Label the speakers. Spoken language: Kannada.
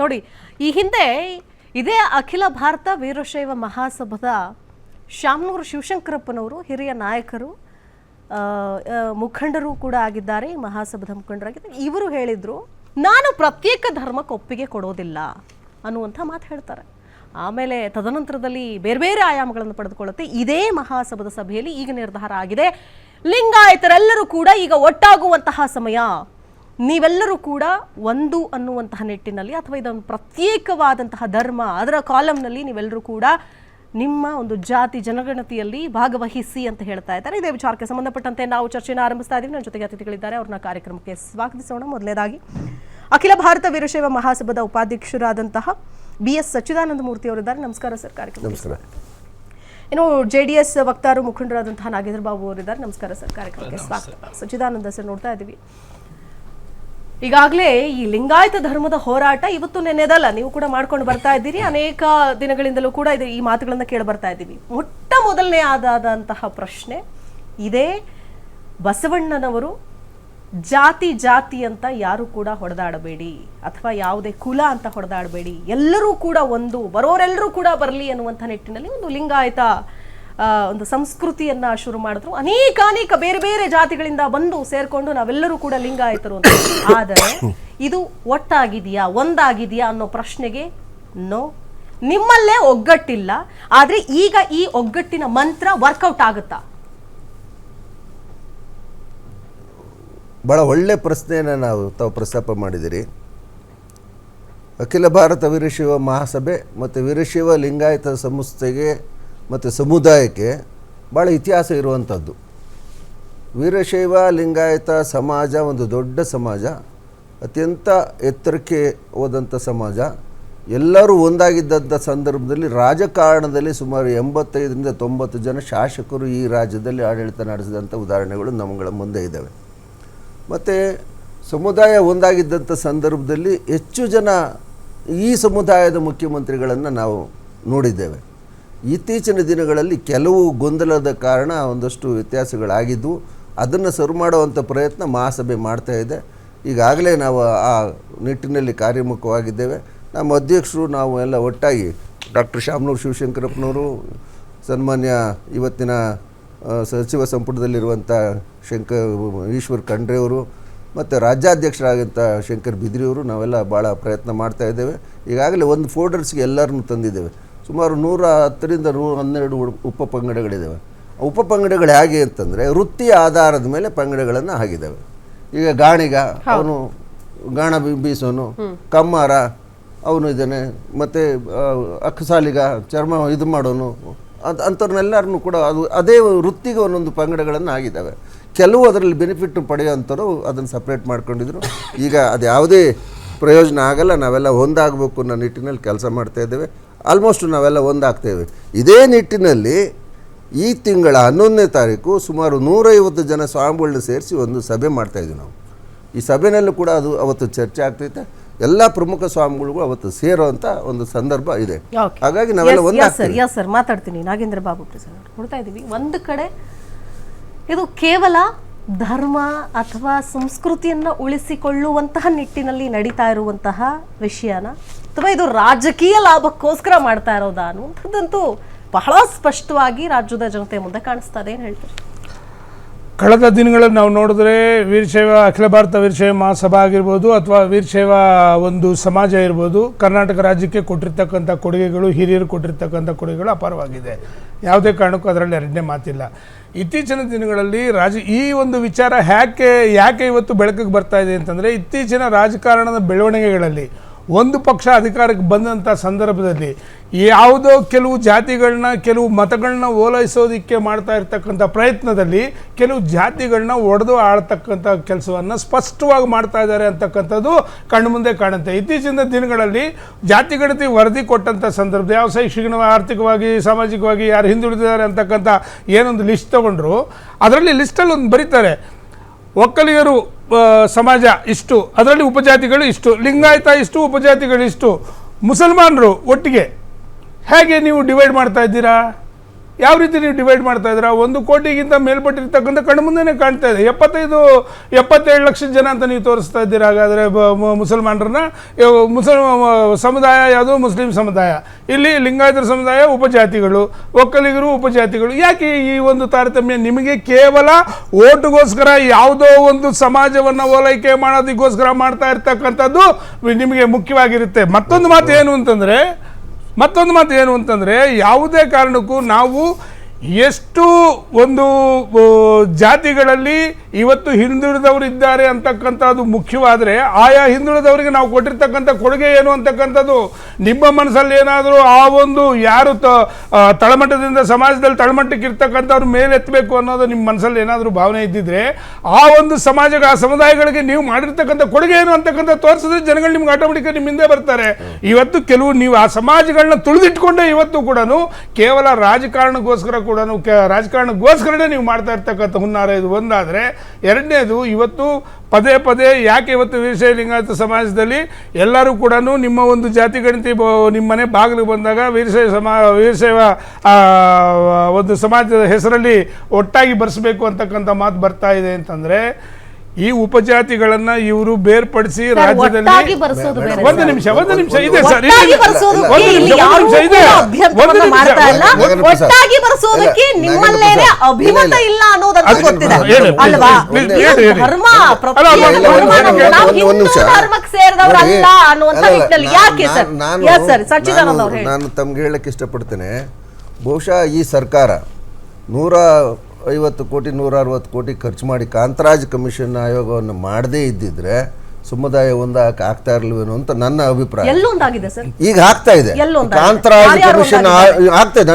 Speaker 1: ನೋಡಿ, ಈ ಹಿಂದೆ ಇದೇ ಅಖಿಲ ಭಾರತ ವೀರಶೈವ ಮಹಾಸಭಾದ ಶಾಮನೂರು ಶಿವಶಂಕರಪ್ಪನವರು ಹಿರಿಯ ನಾಯಕರು, ಮುಖಂಡರು ಕೂಡ ಆಗಿದ್ದಾರೆ, ಮಹಾಸಭಾದ ಮುಖಂಡರಾಗಿದ್ದಾರೆ. ಇವರು ಹೇಳಿದ್ರು, ನಾನು ಪ್ರತ್ಯೇಕ ಧರ್ಮಕ್ಕೆ ಒಪ್ಪಿಗೆ ಕೊಡೋದಿಲ್ಲ ಅನ್ನುವಂಥ ಮಾತು ಹೇಳ್ತಾರೆ. ಆಮೇಲೆ ತದನಂತರದಲ್ಲಿ ಬೇರೆ ಬೇರೆ ಆಯಾಮಗಳನ್ನು ಪಡೆದುಕೊಳ್ಳುತ್ತೆ. ಇದೇ ಮಹಾಸಭಾದ ಸಭೆಯಲ್ಲಿ ಈಗ ನಿರ್ಧಾರ ಆಗಿದೆ, ಲಿಂಗಾಯತರೆಲ್ಲರೂ ಕೂಡ ಈಗ ಒಟ್ಟಾಗುವಂತಹ ಸಮಯ, ನೀವೆಲ್ಲರೂ ಕೂಡ ಒಂದು ಅನ್ನುವಂತಹ ನಿಟ್ಟಿನಲ್ಲಿ, ಅಥವಾ ಇದೊಂದು ಪ್ರತ್ಯೇಕವಾದಂತಹ ಧರ್ಮ ಅದರ ಕಾಲಂನಲ್ಲಿ ನೀವೆಲ್ಲರೂ ಕೂಡ ನಿಮ್ಮ ಒಂದು ಜಾತಿ ಜನಗಣತಿಯಲ್ಲಿ ಭಾಗವಹಿಸಿ ಅಂತ ಹೇಳ್ತಾ ಇದ್ದಾರೆ. ಇದೇ ವಿಚಾರಕ್ಕೆ ಸಂಬಂಧಪಟ್ಟಂತೆ ನಾವು ಚರ್ಚೆಯನ್ನು ಆರಂಭಿಸ್ತಾ ಇದ್ದೀವಿ. ನನ್ನ ಜೊತೆಗೆ ಅತಿಥಿಗಳಿದ್ದಾರೆ, ಅವ್ರನ್ನ ಕಾರ್ಯಕ್ರಮಕ್ಕೆ ಸ್ವಾಗತಿಸೋಣ. ಮೊದಲನೇದಾಗಿ ಅಖಿಲ ಭಾರತ ವೀರಶೈವ ಮಹಾಸಭಾದ ಉಪಾಧ್ಯಕ್ಷರಾದಂತಹ BS ಸಚ್ಚಿದಾನಂದ ಮೂರ್ತಿ ಅವರಿದ್ದಾರೆ. ನಮಸ್ಕಾರ ಸರ್. ಕಾರ್ಯಕ್ರಮ
Speaker 2: ನಮಸ್ಕಾರ.
Speaker 1: ಇನ್ನು JDS ವಕ್ತಾರು ಮುಖಂಡರಾದಂತಹ ನಾಗೇಂದ್ರ ಬಾಬು ಅವರಿದ್ದಾರೆ. ನಮಸ್ಕಾರ ಸರ್. ಕಾರ್ಯಕ್ರಮಕ್ಕೆ ಸ್ವಾಗತ. ಸಚ್ಚಿದಾನಂದ ಸರ್, ನೋಡ್ತಾ ಇದ್ದೀವಿ ಈಗಾಗಲೇ ಈ ಲಿಂಗಾಯತ ಧರ್ಮದ ಹೋರಾಟ ಇವತ್ತು ನೆನ್ನೆದಲ್ಲ, ನೀವು ಕೂಡ ಮಾಡ್ಕೊಂಡು ಬರ್ತಾ ಇದ್ದೀರಿ. ಅನೇಕ ದಿನಗಳಿಂದಲೂ ಕೂಡ ಈ ಮಾತುಗಳನ್ನ ಕೇಳಿ ಬರ್ತಾ ಇದ್ದೀವಿ. ಮೊಟ್ಟ ಮೊದಲನೇ ಆದಂತಹ ಪ್ರಶ್ನೆ ಇದೇ, ಬಸವಣ್ಣನವರು ಜಾತಿ ಜಾತಿ ಅಂತ ಯಾರು ಕೂಡ ಹೊಡೆದಾಡಬೇಡಿ, ಅಥವಾ ಯಾವುದೇ ಕುಲ ಅಂತ ಹೊಡೆದಾಡಬೇಡಿ, ಎಲ್ಲರೂ ಕೂಡ ಒಂದು, ಬರೋರೆಲ್ಲರೂ ಕೂಡ ಬರಲಿ ಅನ್ನುವಂಥ ನಿಟ್ಟಿನಲ್ಲಿ ಒಂದು ಲಿಂಗಾಯತ ಒಂದು ಸಂಸ್ಕೃತಿಯನ್ನ ಶುರು ಮಾಡಿದ್ರು. ಅನೇಕ ಬೇರೆ ಬೇರೆ ಜಾತಿಗಳಿಂದ ಬಂದು ಸೇರ್ಕೊಂಡು ನಾವೆಲ್ಲರೂ ಕೂಡ ಲಿಂಗಾಯತರು ಅಂತ. ಆದರೆ ಇದು ಒಟ್ಟಾಗಿದೆಯಾ, ಒಂದಾಗಿದೆಯಾ ಅನ್ನೋ ಪ್ರಶ್ನೆಗೆ ನೋ, ನಿಮ್ಮಲ್ಲೇ ಒಗ್ಗಟ್ಟಿಲ್ಲ. ಆದ್ರೆ ಈಗ ಈ ಒಗ್ಗಟ್ಟಿನ ಮಂತ್ರ ವರ್ಕೌಟ್ ಆಗುತ್ತಾ?
Speaker 2: ಭಾಳ ಒಳ್ಳೆ ಪ್ರಶ್ನೆಯನ್ನು ತಾವು ಪ್ರಸ್ತಾಪ ಮಾಡಿದಿರಿ. ಅಖಿಲ ಭಾರತ ವೀರಶೈವ ಮಹಾಸಭೆ ಮತ್ತು ವೀರಶೈವ ಲಿಂಗಾಯತ ಸಂಸ್ಥೆಗೆ ಮತ್ತು ಸಮುದಾಯಕ್ಕೆ ಭಾಳ ಇತಿಹಾಸ ಇರುವಂಥದ್ದು. ವೀರಶೈವ ಲಿಂಗಾಯತ ಸಮಾಜ ಒಂದು ದೊಡ್ಡ ಸಮಾಜ, ಅತ್ಯಂತ ಎತ್ತರಕ್ಕೆ ಹೋದಂಥ ಸಮಾಜ. ಎಲ್ಲರೂ ಒಂದಾಗಿದ್ದಂಥ ಸಂದರ್ಭದಲ್ಲಿ ರಾಜಕಾರಣದಲ್ಲಿ ಸುಮಾರು 85ರಿಂದ 90 ಜನ ಶಾಸಕರು ಈ ರಾಜ್ಯದಲ್ಲಿ ಆಡಳಿತ ನಡೆಸಿದಂಥ ಉದಾಹರಣೆಗಳು ನಮ್ಮಗಳ ಮುಂದೆ ಇದ್ದಾವೆ. ಮತ್ತು ಸಮುದಾಯ ಒಂದಾಗಿದ್ದಂಥ ಸಂದರ್ಭದಲ್ಲಿ ಹೆಚ್ಚು ಜನ ಈ ಸಮುದಾಯದ ಮುಖ್ಯಮಂತ್ರಿಗಳನ್ನು ನಾವು ನೋಡಿದ್ದೇವೆ. ಇತ್ತೀಚಿನ ದಿನಗಳಲ್ಲಿ ಕೆಲವು ಗೊಂದಲದ ಕಾರಣ ಒಂದಷ್ಟು ವ್ಯತ್ಯಾಸಗಳಾಗಿದ್ದವು. ಅದನ್ನು ಸರಿ ಮಾಡುವಂಥ ಪ್ರಯತ್ನ ಮಹಾಸಭೆ ಮಾಡ್ತಾಯಿದೆ. ಈಗಾಗಲೇ ನಾವು ಆ ನಿಟ್ಟಿನಲ್ಲಿ ಕಾರ್ಯೋನ್ಮುಖವಾಗಿದ್ದೇವೆ. ನಮ್ಮ ಅಧ್ಯಕ್ಷರು ನಾವು ಎಲ್ಲ ಒಟ್ಟಾಗಿ ಡಾಕ್ಟರ್ ಶಾಮನೂರು ಶಿವಶಂಕರಪ್ಪನವರು, ಸನ್ಮಾನ್ಯ ಇವತ್ತಿನ ಸಚಿವ ಸಂಪುಟದಲ್ಲಿರುವಂಥ ಈಶ್ವರ್ ಖಂಡ್ರೆಯವರು, ಮತ್ತು ರಾಜ್ಯಾಧ್ಯಕ್ಷರಾದಂಥ ಶಂಕರ್ ಬಿದ್ರಿಯವರು, ನಾವೆಲ್ಲ ಭಾಳ ಪ್ರಯತ್ನ ಮಾಡ್ತಾಯಿದ್ದೇವೆ. ಈಗಾಗಲೇ ಒಂದು ಫೋಲ್ಡರ್ಸ್ಗೆ ಎಲ್ಲರನ್ನೂ ತಂದಿದ್ದೇವೆ. ಸುಮಾರು 110ರಿಂದ 112 ಉಪಪಂಗಡಗಳಿದ್ದಾವೆ. ಉಪಪಂಗಡಗಳು ಹೇಗೆ ಅಂತಂದರೆ ವೃತ್ತಿಯ ಆಧಾರದ ಮೇಲೆ ಪಂಗಡಗಳನ್ನು ಆಗಿದ್ದಾವೆ. ಈಗ ಗಾಣಿಗ ಅವನು ಗಾಣ ಬೀಸೋನು, ಕಮ್ಮಾರ ಅವನು ಇದ್ದಾನೆ, ಮತ್ತು ಅಕ್ಕಸಾಲಿಗ ಚರ್ಮ ಇದು ಮಾಡೋನು, ಅಂಥವ್ರನ್ನೆಲ್ಲರನ್ನೂ ಕೂಡ ಅದೇ ವೃತ್ತಿಗೆ ಒಂದೊಂದು ಪಂಗಡಗಳನ್ನು ಆಗಿದ್ದಾವೆ. ಕೆಲವು ಅದರಲ್ಲಿ ಬೆನಿಫಿಟ್ ಪಡೆಯೋಂಥವ್ರು ಅದನ್ನು ಸಪ್ರೇಟ್ ಮಾಡ್ಕೊಂಡಿದ್ರು. ಈಗ ಅದು ಯಾವುದೇ ಪ್ರಯೋಜನ ಆಗಲ್ಲ. ನಾವೆಲ್ಲ ಒಂದಾಗಬೇಕು ಅನ್ನೋ ನಿಟ್ಟಿನಲ್ಲಿ ಕೆಲಸ ಮಾಡ್ತಾಯಿದ್ದೇವೆ. ಆಲ್ಮೋಸ್ಟ್ ನಾವೆಲ್ಲ ಒಂದಾಗ್ತೇವೆ. ಇದೇ ನಿಟ್ಟಿನಲ್ಲಿ ಈ ತಿಂಗಳ 11ನೇ ತಾರೀಕು ಸುಮಾರು 150 ಜನ ಸ್ವಾಮಿಗಳನ್ನ ಸೇರಿಸಿ ಒಂದು ಸಭೆ ಮಾಡ್ತಾಯಿದ್ವಿ ನಾವು. ಈ ಸಭೆಯಲ್ಲೂ ಕೂಡ ಅದು ಅವತ್ತು ಚರ್ಚೆ ಆಗ್ತೈತೆ. ಎಲ್ಲ ಪ್ರಮುಖ ಸ್ವಾಮಿಗಳಿಗೂ ಅವತ್ತು ಸೇರೋವಂಥ ಒಂದು ಸಂದರ್ಭ ಇದೆ. ಹಾಗಾಗಿ ನಾವೆಲ್ಲ ಒಂದಾಗ್ತೀವಿ.
Speaker 1: ಸರ್, ಮಾತಾಡ್ತೀನಿ. ನಾಗೇಂದ್ರ ಬಾಬು ಪ್ರಸಾದ್ ನೋಡ್ತಾ ಇದ್ದೀವಿ, ಒಂದು ಕಡೆ ಇದು ಕೇವಲ ಧರ್ಮ ಅಥವಾ ಸಂಸ್ಕೃತಿಯನ್ನು ಉಳಿಸಿಕೊಳ್ಳುವಂತಹ ನಿಟ್ಟಿನಲ್ಲಿ ನಡೀತಾ ಇರುವಂತಹ ವಿಷಯನ, ಅಥವಾ ಇದು ರಾಜಕೀಯ ಲಾಭಕ್ಕೋಸ್ಕರ ಮಾಡ್ತಾ ಇರೋದಾ ಅನ್ನುವಂಥದ್ದಂತೂ ಬಹಳ ಸ್ಪಷ್ಟವಾಗಿ ರಾಜ್ಯದ ಜನತೆ ಮುಂದೆ ಕಾಣಿಸ್ತಾ ಇದೆ. ಏನು ಹೇಳ್ತಾರೆ?
Speaker 3: ಕಳೆದ ದಿನಗಳಲ್ಲಿ ನಾವು ನೋಡಿದ್ರೆ ವೀರಶೈವ ಅಖಿಲ ಭಾರತ ವೀರಶೈವ ಮಹಾಸಭಾ ಆಗಿರ್ಬೋದು, ಅಥವಾ ವೀರಶೈವ ಒಂದು ಸಮಾಜ ಇರ್ಬೋದು, ಕರ್ನಾಟಕ ರಾಜ್ಯಕ್ಕೆ ಕೊಟ್ಟಿರ್ತಕ್ಕಂಥ ಕೊಡುಗೆಗಳು, ಹಿರಿಯರು ಕೊಟ್ಟಿರ್ತಕ್ಕಂಥ ಕೊಡುಗೆಗಳು ಅಪಾರವಾಗಿದೆ. ಯಾವುದೇ ಕಾರಣಕ್ಕೂ ಅದರಲ್ಲಿ ಎರಡನೇ ಮಾತಿಲ್ಲ. ಇತ್ತೀಚಿನ ದಿನಗಳಲ್ಲಿ ಈ ಒಂದು ವಿಚಾರ ಯಾಕೆ ಇವತ್ತು ಬೆಳಕಿಗೆ ಬರ್ತಾ ಇದೆ ಅಂತಂದರೆ, ಇತ್ತೀಚಿನ ರಾಜಕಾರಣದ ಬೆಳವಣಿಗೆಗಳಲ್ಲಿ ಒಂದು ಪಕ್ಷ ಅಧಿಕಾರಕ್ಕೆ ಬಂದಂಥ ಸಂದರ್ಭದಲ್ಲಿ ಯಾವುದೋ ಕೆಲವು ಜಾತಿಗಳನ್ನ, ಕೆಲವು ಮತಗಳನ್ನ ಓಲೈಸೋದಕ್ಕೆ ಮಾಡ್ತಾ ಇರ್ತಕ್ಕಂಥ ಪ್ರಯತ್ನದಲ್ಲಿ ಕೆಲವು ಜಾತಿಗಳನ್ನ ಒಡೆದು ಆಳ್ತಕ್ಕಂಥ ಕೆಲಸವನ್ನು ಸ್ಪಷ್ಟವಾಗಿ ಮಾಡ್ತಾ ಇದ್ದಾರೆ ಅಂತಕ್ಕಂಥದ್ದು ಕಣ್ಣು ಮುಂದೆ ಕಾಣುತ್ತೆ. ಇತ್ತೀಚಿನ ದಿನಗಳಲ್ಲಿ ಜಾತಿಗಣತಿ ವರದಿ ಕೊಟ್ಟಂಥ ಸಂದರ್ಭ, ಯಾವ ಶೈಕ್ಷಣಿಕ, ಆರ್ಥಿಕವಾಗಿ, ಸಾಮಾಜಿಕವಾಗಿ ಯಾರು ಹಿಂದುಳಿದಿದ್ದಾರೆ ಅಂತಕ್ಕಂಥ ಏನೊಂದು ಲಿಸ್ಟ್ ತೊಗೊಂಡ್ರು, ಅದರಲ್ಲಿ ಲಿಸ್ಟಲ್ಲಿ ಒಂದು ಬರೀತಾರೆ, ಒಕ್ಕಲಿಗರು ಸಮಾಜ ಇಷ್ಟು, ಅದರಲ್ಲಿ ಉಪಜಾತಿಗಳು ಇಷ್ಟು, ಲಿಂಗಾಯತ ಇಷ್ಟು, ಉಪಜಾತಿಗಳು ಇಷ್ಟು, ಮುಸಲ್ಮಾನರು ಒಟ್ಟಿಗೆ. ಹೇಗೆ ನೀವು ಡಿವೈಡ್ ಮಾಡ್ತಾ ಇದ್ದೀರಾ? ಯಾವ ರೀತಿ ನೀವು ಡಿವೈಡ್ ಮಾಡ್ತಾ ಇದ್ದೀರಾ? 1 ಕೋಟಿಗಿಂತ ಮೇಲ್ಪಟ್ಟಿರ್ತಕ್ಕಂಥ ಕಣ್ಣು ಮುಂದೆನೇ ಕಾಣ್ತಾ ಇದೆ. 77 ಲಕ್ಷ ಜನ ಅಂತ ನೀವು ತೋರಿಸ್ತಾ ಇದ್ದೀರಾ. ಹಾಗಾದರೆ ಮುಸಲ್ಮಾನರನ್ನ ಸಮುದಾಯ ಯಾವುದು? ಮುಸ್ಲಿಂ ಸಮುದಾಯ. ಇಲ್ಲಿ ಲಿಂಗಾಯತರ ಸಮುದಾಯ ಉಪಜಾತಿಗಳು, ಒಕ್ಕಲಿಗರು ಉಪಜಾತಿಗಳು. ಯಾಕೆ ಈ ಒಂದು ತಾರತಮ್ಯ? ನಿಮಗೆ ಕೇವಲ ಓಟುಗೋಸ್ಕರ ಯಾವುದೋ ಒಂದು ಸಮಾಜವನ್ನು ಓಲೈಕೆ ಮಾಡೋದಕ್ಕೋಸ್ಕರ ಮಾಡ್ತಾ ಇರ್ತಕ್ಕಂಥದ್ದು ನಿಮಗೆ ಮುಖ್ಯವಾಗಿರುತ್ತೆ. ಮತ್ತೊಂದು ಮಾತು ಏನು ಅಂತಂದರೆ ಯಾವುದೇ ಕಾರಣಕ್ಕೂ ನಾವು ಎಷ್ಟು ಒಂದು ಜಾತಿಗಳಲ್ಲಿ ಇವತ್ತು ಹಿಂದುಳಿದವರು ಇದ್ದಾರೆ ಅಂತಕ್ಕಂಥದ್ದು ಮುಖ್ಯವಾದರೆ, ಆಯಾ ಹಿಂದುಳಿದವರಿಗೆ ನಾವು ಕೊಟ್ಟಿರ್ತಕ್ಕಂಥ ಕೊಡುಗೆ ಏನು ಅಂತಕ್ಕಂಥದ್ದು ನಿಮ್ಮ ಮನಸ್ಸಲ್ಲಿ ಏನಾದರೂ ಆ ಒಂದು ಯಾರು ತಳಮಟ್ಟದಿಂದ ಸಮಾಜದಲ್ಲಿ ತಳಮಟ್ಟಕ್ಕೆ ಇರ್ತಕ್ಕಂಥವ್ರ ಮೇಲೆತ್ತಬೇಕು ಅನ್ನೋದು ನಿಮ್ಮ ಮನಸ್ಸಲ್ಲಿ ಏನಾದರೂ ಭಾವನೆ ಇದ್ದಿದ್ರೆ, ಆ ಒಂದು ಆ ಸಮುದಾಯಗಳಿಗೆ ನೀವು ಮಾಡಿರ್ತಕ್ಕಂಥ ಕೊಡುಗೆ ಏನು ಅಂತಕ್ಕಂಥ ತೋರಿಸಿದ್ರೆ ಜನಗಳು ನಿಮ್ಗೆ ಆಟೋಮೆಟಿಕ್ ನಿಮ್ಮ ಹಿಂದೆ ಬರ್ತಾರೆ. ಇವತ್ತು ಕೆಲವು ನೀವು ಆ ಸಮಾಜಗಳನ್ನ ತುಳಿದಿಟ್ಕೊಂಡೇ ಇವತ್ತು ಕೂಡ ಕೇವಲ ರಾಜಕಾರಣಕ್ಕೋಸ್ಕರನೇ ನೀವು ಮಾಡ್ತಾ ಇರ್ತಕ್ಕಂಥ ಹುನ್ನಾರ ಇದು ಒಂದಾದರೆ, ಎರಡನೇದು ಇವತ್ತು ಪದೇ ಯಾಕೆ ಇವತ್ತು ವೀರಶೈವ ಲಿಂಗಾಯತ ಸಮಾಜದಲ್ಲಿ ಎಲ್ಲರೂ ಕೂಡ ನಿಮ್ಮ ಒಂದು ಜಾತಿ ಗಣತಿ ನಿಮ್ಮ ಮನೆ ಬಾಗಿಲಿಗೆ ಬಂದಾಗ ವೀರಶೈವ ಒಂದು ಸಮಾಜದ ಹೆಸರಲ್ಲಿ ಒಟ್ಟಾಗಿ ಬರೆಸಬೇಕು ಅಂತಕ್ಕಂಥ ಮಾತು ಬರ್ತಾ ಇದೆ ಅಂತಂದರೆ, ಈ ಉಪಜಾತಿಗಳನ್ನ ಇವರು ಬೇರ್ಪಡಿಸಿ ರಾಜ್ಯದಲ್ಲಿ ಒಂದು ನಿಮಿಷ ಇದೆ ಸರ್,
Speaker 2: ನಾನು ತಮ್ಗೆ ಹೇಳಕ್ಕೆ ಇಷ್ಟಪಡ್ತೇನೆ. ಬಹುಶಃ ಈ ಸರ್ಕಾರ 150 ಕೋಟಿ 160 ಕೋಟಿ ಖರ್ಚು ಮಾಡಿ ಕಾಂತರಾಜ್ ಕಮಿಷನ್ ಆಯೋಗವನ್ನು ಮಾಡದೇ ಇದ್ದಿದ್ರೆ ಸಮುದಾಯ ಒಂದಾಗಕ್ಕೆ ಆಗ್ತಾ ಇರಲಿವೇನೋ ಅಂತ ನನ್ನ ಅಭಿಪ್ರಾಯ. ಈಗ ಆಗ್ತಾ ಇದೆ. ಕಾಂತರಾಜ್ ಕಮಿಷನ್ ಆಗ್ತಾ ಇದೆ.